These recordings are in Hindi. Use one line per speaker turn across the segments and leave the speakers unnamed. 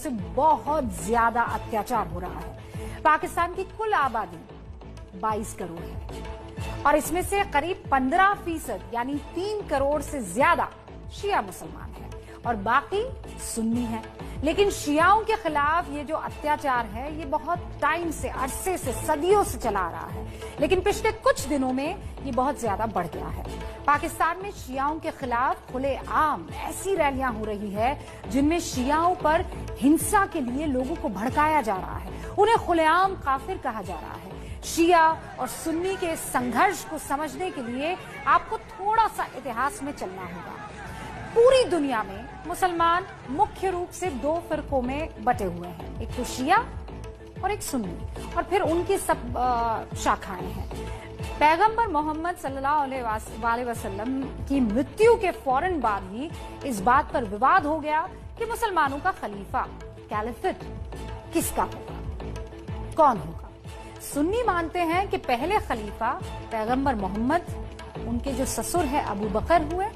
से बहुत ज्यादा अत्याचार हो रहा है। पाकिस्तान की कुल आबादी 22 करोड़ है और इसमें से करीब 15% यानी 3 करोड़ से ज्यादा शिया मुसलमान हैं और बाकी सुन्नी हैं। लेकिन शियाओं के खिलाफ ये जो अत्याचार है ये बहुत टाइम से, अरसे से, सदियों से चला आ रहा है, लेकिन पिछले कुछ दिनों में ये बहुत ज्यादा बढ़ गया है। पाकिस्तान में शियाओं के खिलाफ खुलेआम ऐसी रैलियां हो रही है जिनमें शियाओं पर हिंसा के लिए लोगों को भड़काया जा रहा है, उन्हें खुलेआम काफिर कहा जा रहा है। शिया और सुन्नी के संघर्ष को समझने के लिए आपको थोड़ा सा इतिहास में चलना होगा। पूरी दुनिया में मुसलमान मुख्य रूप से 2 फिरकों में बटे हुए हैं, एक तो शिया और एक सुन्नी, और फिर उनकी सब शाखाएं हैं। पैगंबर मोहम्मद सल्लल्लाहु अलैहि वसल्लम की मृत्यु के फौरन बाद ही इस बात पर विवाद हो गया कि मुसलमानों का खलीफा, कैलिफेट, किसका होगा, कौन होगा। सुन्नी मानते हैं कि पहले खलीफा पैगंबर मोहम्मद, उनके जो ससुर है अबू बकर हुए,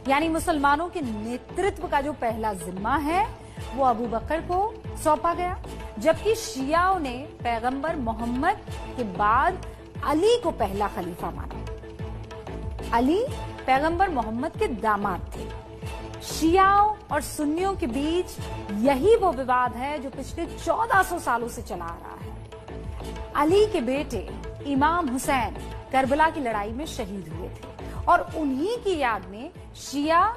यानी मुसलमानों के नेतृत्व का जो पहला जिम्मा है वो अबू बकर को सौंपा गया, जबकि शियाओं ने पैगंबर मोहम्मद के बाद अली को पहला खलीफा माना। अली पैगंबर मोहम्मद के दामाद थे। शियाओं और सुन्नियों के बीच यही वो विवाद है जो पिछले 1400 सालों से चला आ रहा है। अली के बेटे इमाम हुसैन करबला की लड़ाई में शहीद हुए थे और उन्हीं की याद में शिया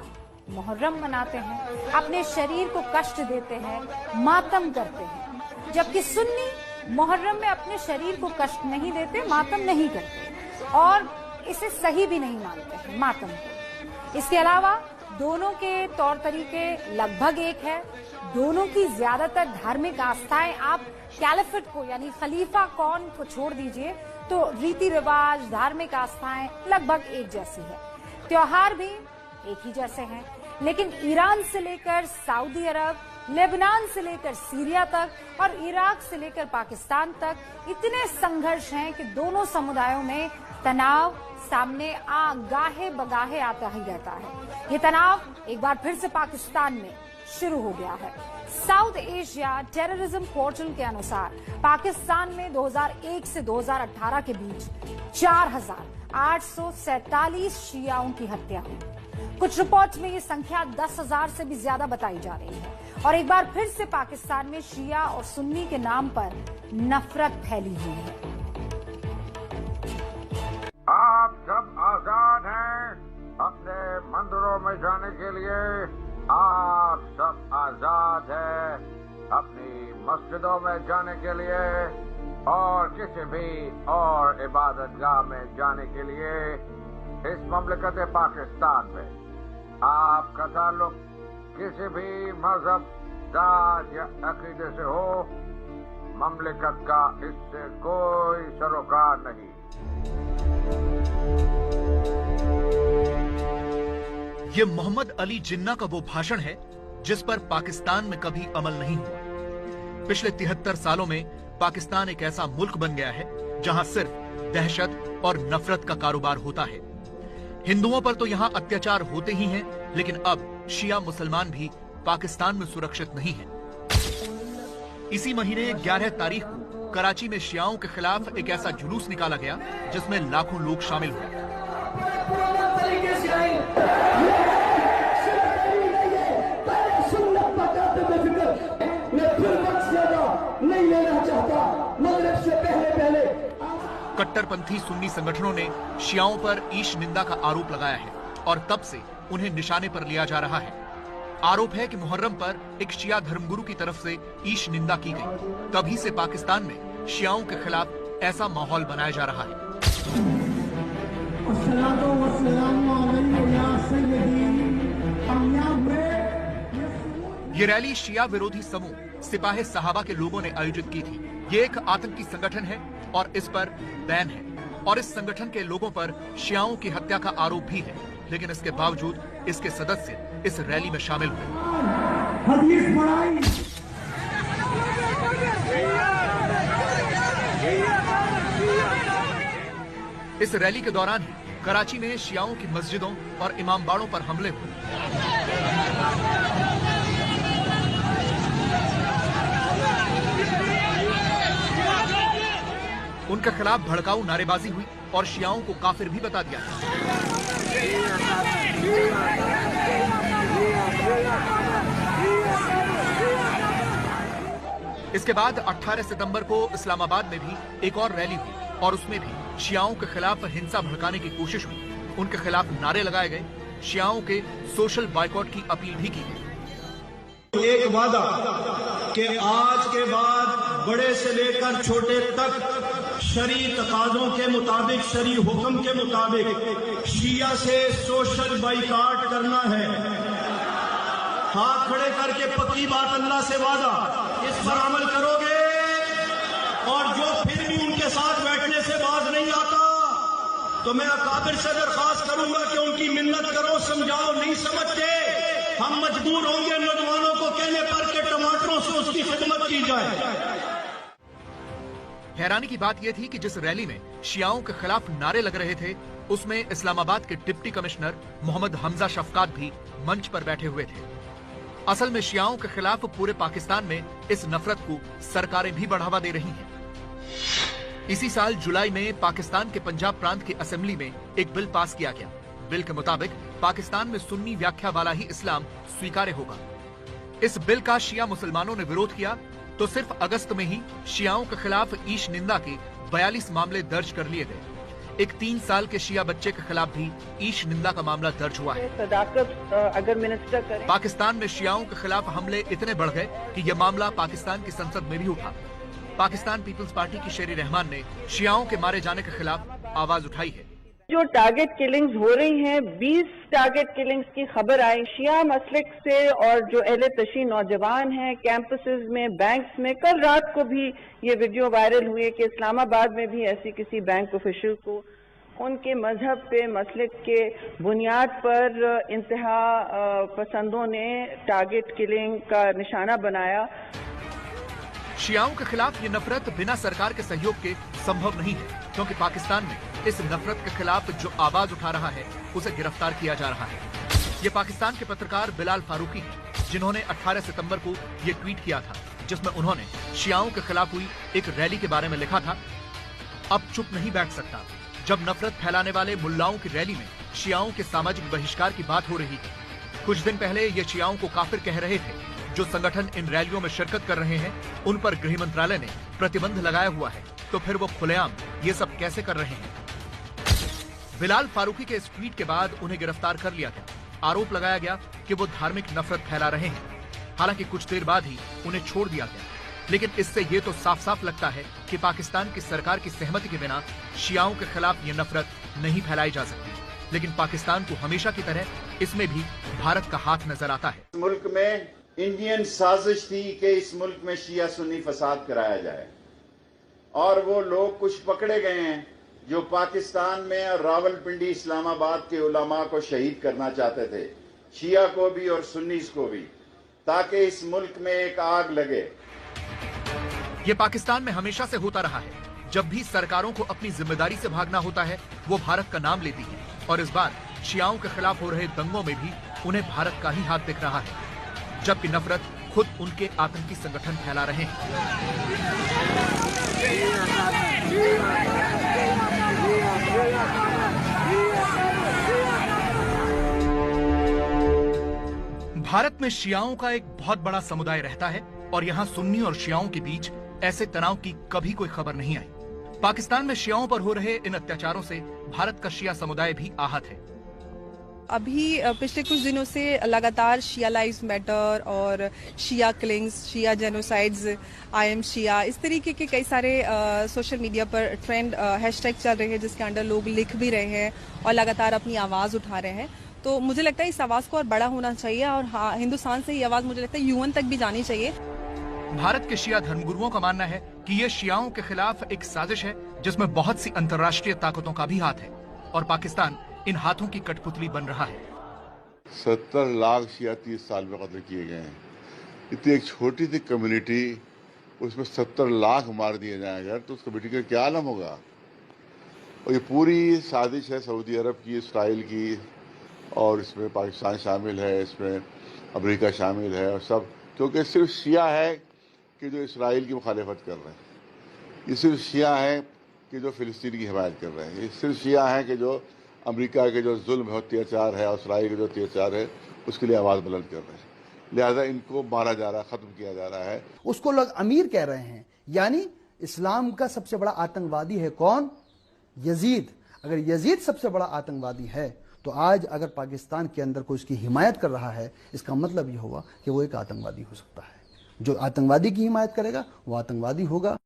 मुहर्रम मनाते हैं, अपने शरीर को कष्ट देते हैं, मातम करते हैं, जबकि सुन्नी मुहर्रम में अपने शरीर को कष्ट नहीं देते, मातम नहीं करते और इसे सही भी नहीं मानते हैं मातम को। इसके अलावा दोनों के तौर तरीके लगभग एक है, दोनों की ज्यादातर धार्मिक आस्थाएं, आप कैलिफेट को यानी खलीफा कौन को छोड़ दीजिए तो रीति रिवाज, धार्मिक आस्थाएं लगभग एक जैसी है, त्योहार भी एक ही जैसे हैं। लेकिन ईरान से लेकर सऊदी अरब, लेबनान से लेकर सीरिया तक और इराक से लेकर पाकिस्तान तक इतने संघर्ष हैं कि दोनों समुदायों में तनाव सामने गाहे बगाहे आता ही रहता है। ये तनाव एक बार फिर से पाकिस्तान में शुरू हो गया है। साउथ एशिया टेररिज्म पोर्टल के अनुसार पाकिस्तान में 2001 से 2018 के बीच 4,847 शियाओं की हत्या हुई। कुछ रिपोर्ट्स में ये संख्या 10,000 से भी ज्यादा बताई जा रही है और एक बार फिर से पाकिस्तान में शिया और सुन्नी के नाम पर नफरत फैली हुई है।
आप सब आजाद हैं अपने मंदिरों में जाने के लिए, आप सब आजाद हैं अपनी मस्जिदों में जाने के लिए और किसी भी और इबादतगाह में जाने के लिए। इस ममलिकत पाकिस्तान में आपका ताल्लुक किसी भी मजहब, जात या अकीदे से हो, ममलिकत का इससे कोई सरोकार नहीं।
ये मोहम्मद अली जिन्ना का वो भाषण है जिस पर पाकिस्तान में कभी अमल नहीं हुआ। पिछले 73 सालों में पाकिस्तान एक ऐसा मुल्क बन गया है जहां सिर्फ दहशत और नफरत का कारोबार होता है। हिंदुओं पर तो यहाँ अत्याचार होते ही हैं, लेकिन अब शिया मुसलमान भी पाकिस्तान में सुरक्षित नहीं हैं। इसी महीने 11 तारीख को कराची में शियाओं के खिलाफ एक ऐसा जुलूस निकाला गया जिसमें लाखों लोग शामिल हुए। कट्टरपंथी सुन्नी संगठनों ने शियाओं पर ईश निंदा का आरोप लगाया है और तब से उन्हें निशाने पर लिया जा रहा है। आरोप है कि मुहर्रम पर एक शिया धर्मगुरु की तरफ से ईश निंदा की गई। तभी से पाकिस्तान में शियाओं के खिलाफ ऐसा माहौल बनाया जा रहा है। ये रैली शिया विरोधी समूह सिपाही सहाबा के लोगों ने आयोजित की थी। ये एक आतंकी संगठन है और इस पर बैन है और इस संगठन के लोगों पर शियाओं की हत्या का आरोप भी है, लेकिन इसके बावजूद इसके सदस्य इस रैली में शामिल हुए। इस रैली के दौरान ही कराची में शियाओं की मस्जिदों और इमामबाड़ों पर हमले हुए। उनके खिलाफ भड़काऊ नारेबाजी हुई और शियाओं को काफिर भी बता दिया गया। इसके बाद 18 सितंबर को इस्लामाबाद में भी एक और रैली हुई और उसमें भी शियाओं के खिलाफ हिंसा भड़काने की कोशिश हुई। उनके खिलाफ नारे लगाए गए, शियाओं के सोशल बायकॉट की अपील भी की गई।
एक वादा कि आज के बाद बड़े से लेकर छोटे तक शरी तकाज़ों के मुताबिक, शरी हुक्म के मुताबिक शिया से सोशल बाइकाट करना है। हाथ खड़े करके पक्की बात अल्लाह से वादा, इस पर अमल करोगे और जो फिर भी उनके साथ बैठने से बाज नहीं आता तो मैं अकाबिर से दरख्वास्त करूंगा कि उनकी मिन्नत करो, समझाओ, नहीं समझते हम मजबूर होंगे नौजवानों को कहने पर कि टमाटरों से उसकी खिदमत की जाए।
हैरानी की बात यह थी कि जिस रैली में शियाओं के खिलाफ नारे लग रहे थे उसमें इस्लामाबाद के डिप्टी कमिश्नर मोहम्मद हमजा शफकात भी मंच पर बैठे हुए थे। असल में शियाओं के खिलाफ पूरे पाकिस्तान में इस नफरत को सरकारें भी बढ़ावा दे रही हैं। इसी साल जुलाई में पाकिस्तान के पंजाब प्रांत की असेंबली में एक बिल पास किया गया। बिल के मुताबिक पाकिस्तान में सुन्नी व्याख्या वाला ही इस्लाम स्वीकार्य होगा। इस बिल का शिया मुसलमानों ने विरोध किया तो सिर्फ अगस्त में ही शियाओं के खिलाफ ईश निंदा के 42 मामले दर्ज कर लिए गए। एक 3 साल के शिया बच्चे के खिलाफ भी ईश निंदा का मामला दर्ज हुआ है।
सदाकत अगर मिनिस्टर करें।
पाकिस्तान में शियाओं के खिलाफ हमले इतने बढ़ गए कि यह मामला पाकिस्तान की संसद में भी उठा। पाकिस्तान पीपल्स पार्टी की शेरी रहमान ने शियाओं के मारे जाने के खिलाफ आवाज उठाई है।
जो टारगेट किलिंग्स हो रही हैं, 20 टारगेट किलिंग्स की खबर आई शिया मसलिक से और जो अहले तशी नौजवान हैं कैंपसेस में, बैंक्स में। कल रात को भी ये वीडियो वायरल हुई कि इस्लामाबाद में भी ऐसी किसी बैंक ऑफिशियल को उनके मजहब पे, मसलिक के बुनियाद पर इंतहा पसंदों ने टारगेट किलिंग का निशाना बनाया।
शियाओं के खिलाफ ये नफरत बिना सरकार के सहयोग के संभव नहीं है, क्योंकि पाकिस्तान में इस नफरत के खिलाफ जो आवाज उठा रहा है उसे गिरफ्तार किया जा रहा है। ये पाकिस्तान के पत्रकार बिलाल फारूकी हैं, जिन्होंने 18 सितंबर को ये ट्वीट किया था, जिसमें उन्होंने शियाओं के खिलाफ हुई एक रैली के बारे में लिखा था, अब चुप नहीं बैठ सकता जब नफरत फैलाने वाले मुल्लाओं की रैली में शियाओं के सामाजिक बहिष्कार की बात हो रही है। कुछ दिन पहले ये शियाओं को काफिर कह रहे थे। जो संगठन इन रैलियों में शिरकत कर रहे हैं उन पर गृह मंत्रालय ने प्रतिबंध लगाया हुआ है, तो फिर वो खुलेआम ये सब कैसे कर रहे हैं? बिलाल फारूकी के इस ट्वीट के बाद उन्हें गिरफ्तार कर लिया गया। आरोप लगाया गया कि वो धार्मिक नफरत फैला रहे हैं। हालांकि कुछ देर बाद ही उन्हें छोड़ दिया गया। लेकिन इससे ये तो साफ साफ लगता है कि पाकिस्तान की सरकार की सहमति के बिना शियाओं के खिलाफ ये नफरत नहीं फैलाई जा सकती। लेकिन पाकिस्तान को हमेशा की तरह इसमें भी भारत का हाथ नजर आता है।
मुल्क में इंडियन साजिश थी कि इस मुल्क में शिया सुन्नी फसाद कराया जाए, और वो लोग कुछ पकड़े गए हैं जो पाकिस्तान में और रावलपिंडी इस्लामाबाद के उलमा को शहीद करना चाहते थे, शिया को भी और सुन्नीस को भी, ताकि इस मुल्क में एक आग लगे।
ये पाकिस्तान में हमेशा से होता रहा है। जब भी सरकारों को अपनी जिम्मेदारी से भागना होता है वो भारत का नाम लेती है, और इस बार शियाओं के खिलाफ हो रहे दंगों में भी उन्हें भारत का ही हाथ दिख रहा है, जबकि नफरत खुद उनके आतंकी संगठन फैला रहे हैं। भारत में शियाओं का एक बहुत बड़ा समुदाय रहता है और यहाँ सुन्नी और शियाओं के बीच ऐसे तनाव की कभी कोई खबर नहीं आई। पाकिस्तान में शियाओं पर हो रहे इन अत्याचारों से भारत का शिया समुदाय भी आहत है।
अभी पिछले कुछ दिनों से लगातार शिया लाइव्स मैटर और Shia killings, Shia genocides, I am Shia, इस तरीके के कई सारे सोशल मीडिया पर ट्रेंड हैशटैग चल रहे हैं, जिसके अंडर लोग लिख भी रहे हैं और लगातार अपनी आवाज उठा रहे हैं। तो मुझे लगता है इस आवाज को और बड़ा होना चाहिए, और हाँ, हिंदुस्तान से ये आवाज मुझे लगता है यूएन तक भी जानी चाहिए।
भारत के शिया धर्मगुरुओं का मानना है कि ये शियाओं के खिलाफ एक साजिश है जिसमें बहुत सी अंतर्राष्ट्रीय ताकतों का भी हाथ है, और पाकिस्तान इन हाथों की कठपुतली बन रहा है।
70 लाख शिया 30 साल में कत्ल किए गए हैं। इतनी एक छोटी सी कम्युनिटी, उसमें 70 लाख मार दिए जाएंगे तो उस कम्युनिटी का क्या आलम होगा। और ये पूरी साजिश है सऊदी अरब की, इसराइल की, और इसमें पाकिस्तान शामिल है, इसमें अमेरिका शामिल है, और सब क्योंकि सिर्फ शिया है कि जो इसराइल की मुखालिफत कर रहे हैं। ये सिर्फ शिया है कि जो फिलिस्तीन की हिमायत कर रहे हैं। ये सिर्फ शिया हैं कि जो अमेरिका के जो जुल्म है, अत्याचार है, और इसराइल के जो अत्याचार है, उसके लिए आवाज़ बुलंद कर रहे हैं। लिहाजा इनको मारा जा रहा है, ख़त्म किया जा रहा है।
उसको लोग अमीर कह रहे हैं, यानी इस्लाम का सबसे बड़ा आतंकवादी है कौन? यजीद। अगर यजीद सबसे बड़ा आतंकवादी है तो आज अगर पाकिस्तान के अंदर कोई उसकी हिमायत कर रहा है, इसका मतलब ये होगा कि वो एक आतंकवादी हो सकता है। जो आतंकवादी की हिमायत करेगा वो आतंकवादी होगा।